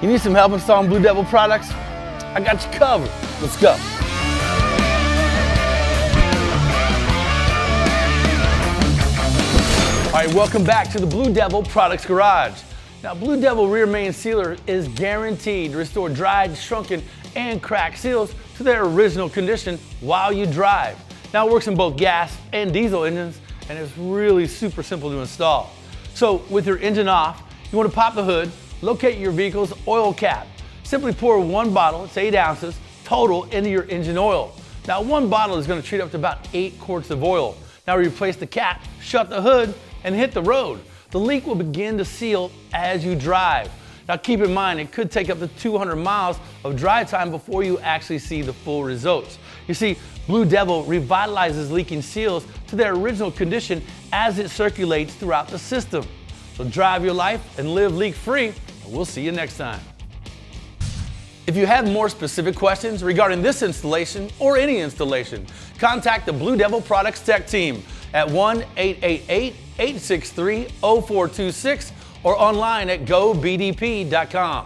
You need some help installing Blue Devil products? I got you covered. Let's go. All right, welcome back to the Blue Devil Products Garage. Now, Blue Devil Rear Main Sealer is guaranteed to restore dried, shrunken, and cracked seals to their original condition while you drive. Now, it works in both gas and diesel engines, and it's really super simple to install. So, with your engine off, you want to pop the hood, locate your vehicle's oil cap. Simply pour one bottle, it's 8 ounces, total into your engine oil. Now, one bottle is going to treat up to about 8 quarts of oil. Now, replace the cap, shut the hood, and hit the road. The leak will begin to seal as you drive. Now keep in mind, it could take up to 200 miles of drive time before you actually see the full results. You see, Blue Devil revitalizes leaking seals to their original condition as it circulates throughout the system. So drive your life and live leak-free, and we'll see you next time. If you have more specific questions regarding this installation or any installation, contact the Blue Devil Products Tech Team at 1-888-863-0426 or online at gobdp.com.